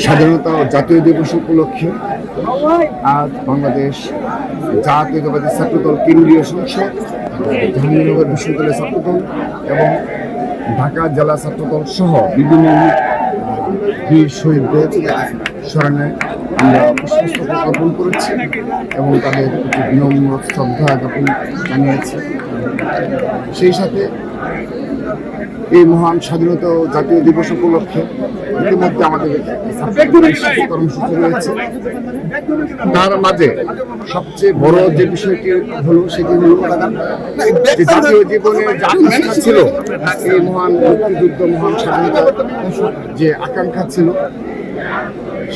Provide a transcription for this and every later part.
স্বাধীনতা ও জাতীয় দিবস উপলক্ষে আজ বাংলাদেশ জাতীয়তাবাদী ছাত্রদল কেন্দ্রীয় সংসদ, জাহাঙ্গীরনগর বিশ্ববিদ্যালয় ছাত্রদল এবং ঢাকা জেলা ছাত্রদল সহ বিভিন্ন বীর শহীদদের স্মরণে আমরা পুষ্পস্তবক অর্পণ করেছি এবং তাদের একটি বিনম্র শ্রদ্ধা জ্ঞাপন জানিয়েছি। সেই সাথে এই মহান স্বাধীনতা ও জাতীয় দিবস উপলক্ষে ইতিমধ্যে আমাদের কর্মসূচি রয়েছে। তার মাঝে সবচেয়ে বড় যে বিষয়টি হলো সেটি হল যে জাতীয় জীবনের যে আকাঙ্ক্ষা ছিল, এই মহান মুক্তিযুদ্ধ মহান স্বাধীনতা যে আকাঙ্ক্ষা ছিল,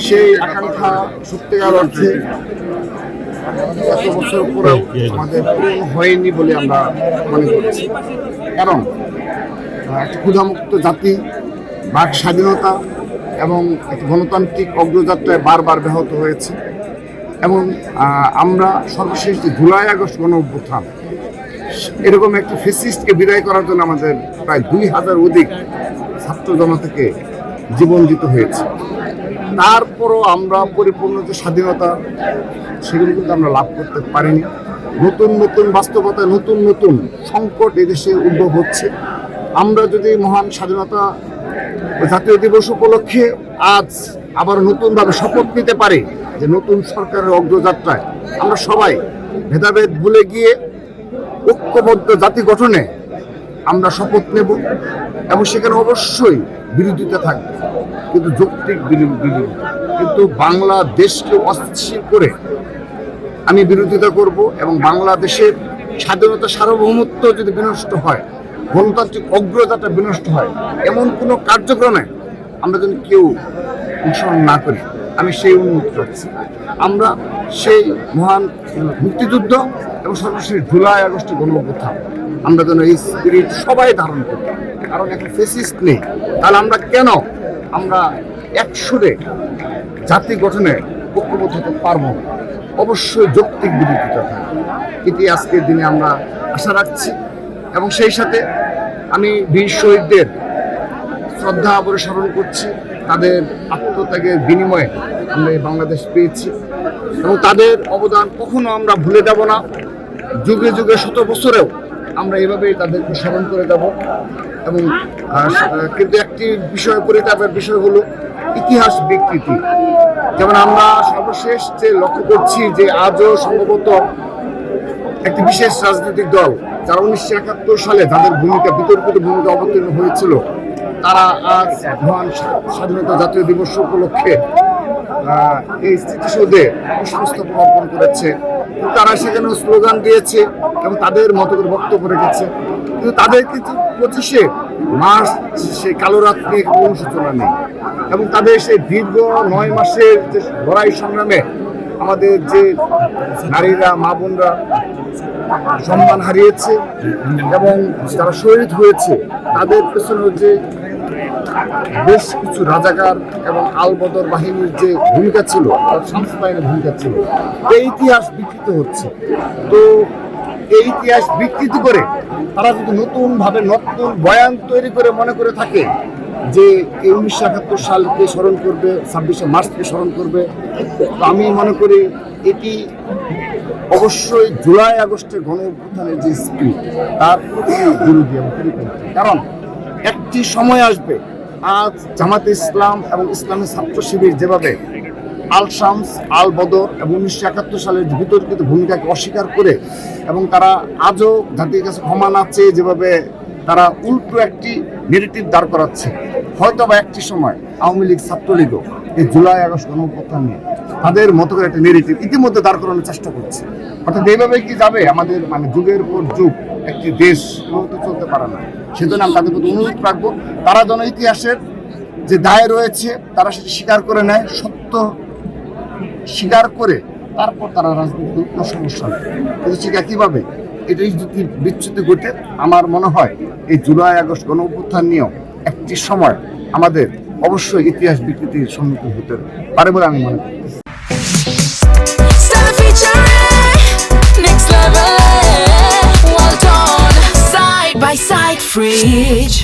সেই আকাঙ্ক্ষা সত্যিকার অর্থে এত বছর পরেও আমাদের পূরণ হয়নি বলে আমরা মনে করছি। কারণ একটা ক্ষুধামুক্ত জাতি, বাক স্বাধীনতা এবং একটি গণতান্ত্রিক অগ্রযাত্রায় বারবার ব্যাহত হয়েছে এবং আমরা সর্বশেষ যে জুলাই আগস্ট গণ অভ্যুত্থান, এরকম একটি ফেসিস্টকে বিদায় করার জন্য আমাদের প্রায় 2000 অধিক ছাত্র জনতাকে জীবন দিতে হয়েছে। তারপরও আমরা পরিপূর্ণ যে স্বাধীনতা, সেগুলো কিন্তু আমরা লাভ করতে পারিনি। নতুন নতুন বাস্তবতায় নতুন নতুন সংকট এদেশে উদ্ভব হচ্ছে। আমরা যদি মহান স্বাধীনতা জাতীয় দিবস উপলক্ষে আজ আবার নতুনভাবে শপথ নিতে পারি যে নতুন সরকারের অগ্রযাত্রায় আমরা সবাই ভেদাভেদ ভুলে গিয়ে ঐক্যবদ্ধ জাতি গঠনে আমরা শপথ নেব এবং সেখানে অবশ্যই বিরোধিতা থাকবে, কিন্তু যৌক্তিক বিরোধিতা। কিন্তু বাংলাদেশকে অস্থিতিশীল করে আমি বিরোধিতা করব এবং বাংলাদেশের স্বাধীনতা সার্বভৌমত্ব যদি বিনষ্ট হয়, গণতান্ত্রিক অগ্রযাত্রা বিনষ্ট হয়, এমন কোনো কার্যক্রমে আমরা যেন কেউ অনুসরণ না করি, আমি সেই অনুমতি রাখছি। আমরা সেই মহান মুক্তিযুদ্ধ এবং সর্বশেষ জুলাই আগস্টে গণ অভ্যুত্থান আমরা যেন এই স্পিরিট সবাই ধারণ করি। কারণ একটা ফেসিস্ট নেই, তাহলে আমরা কেন আমরা একসুরে জাতি গঠনে ঐক্যবদ্ধ হতে পারবো? অবশ্যই যৌক্তিক বিরোধিতা থাকবে। এটি আজকের দিনে আমরা আশা রাখছি এবং সেই সাথে আমি বীর শহীদদের শ্রদ্ধা আবরে স্মরণ করছি। তাদের আত্মত্যাগের বিনিময়ে আমরা এই বাংলাদেশ পেয়েছি এবং তাদের অবদান কখনো আমরা ভুলে যাব না। যুগে যুগে শত বছরেও আমরা এভাবেই তাদেরকে স্মরণ করে যাব। এবং কিন্তু একটি বিষয় পরিতাপের বিষয় হলো ইতিহাস বিকৃতি। যেমন আমরা সর্বশেষ যে লক্ষ্য করছি যে আজও সম্ভবত একটি বিশেষ রাজনৈতিক দল যারা 1971 সালে যাদের বিতর্কিত ভূমিকা অবতীর্ণ হয়েছিল, তারা আজ মহান স্বাধীনতা জাতীয় দিবস উপলক্ষে এই স্মৃতিসৌধে পুষ্পস্তবক অর্পণ করেছে। তারা সেখানে স্লোগান দিয়েছে এবং তাদের মতো করে বক্তব্য রেখেছে, কিন্তু তাদের কিছু 25শে মার্চ সেই কালো রাত নিয়ে কোনো সূচনা নেই এবং তাদের সেই দীর্ঘ 9 মাসের যে লড়াই সংগ্রামে আমাদের যে নারীরা, মা বোনরা সম্মান হারিয়েছে এবং যারা শহীদ হয়েছে, তাদের পেছনে যে বেশ কিছু রাজাকার এবং আলবদর বাহিনীর যে ভূমিকা ছিল, শান্তি বাহিনীর ভূমিকা ছিল, এই ইতিহাস বিকৃত হচ্ছে। তো এই ইতিহাস বিকৃতি করে তারা যদি নতুনভাবে নতুন বয়ান তৈরি করে মনে করে থাকে যে এই 1971 সালকে স্মরণ করবে, 26শে মার্চকে স্মরণ করবে, তো আমি মনে করি এটি অবশ্যই জুলাই আগস্টের গণ অভ্যুত্থানের যে স্পিরিট, তার বিরোধী এবং পরিপন্থী। কারণ একটি সময় আসবে, আজ জামাতে ইসলাম এবং ইসলামী ছাত্র শিবির যেভাবে আল শামস, আল বদর এবং 1971 সালের বিতর্কিত ভূমিকাকে অস্বীকার করে এবং তারা আজও জাতির কাছে ক্ষমা না চেয়ে যেভাবে তারা উল্টো একটি নেগেটিভ দাঁড় করাচ্ছে, হয়তো বা একটি সময় আওয়ামী লীগ, ছাত্রলীগও এই জুলাই আগস্ট গণ অভ্যুত্থান নিয়ে তাদের মতো করে একটা নেগেটিভ ইতিমধ্যে দাঁড় করানোর চেষ্টা করছে। অর্থাৎ এইভাবে কি যাবে আমাদের যুগের পর যুগ একটি দেশ চলতে পারে না। সেজন্য আমি তাদের প্রতি অনুরোধ রাখবো, তারা যেন ইতিহাসের যে দায় রয়েছে তারা সেটি স্বীকার করে নেয়, সত্য স্বীকার করে তারপর তারা রাজনীতি কোনো সমস্যা নেই। কিন্তু সেটা কীভাবে, এটাই যদি বিচ্যুতি ঘটে, আমার মনে হয় এই জুলাই আগস্ট গণ অভ্যুত্থান নিয়েও একটি সময় আমাদের অবশ্যই ইতিহাস বিকৃতির সম্মুখীন হতে পারে বলে আমি মনে করি। Side by side fridge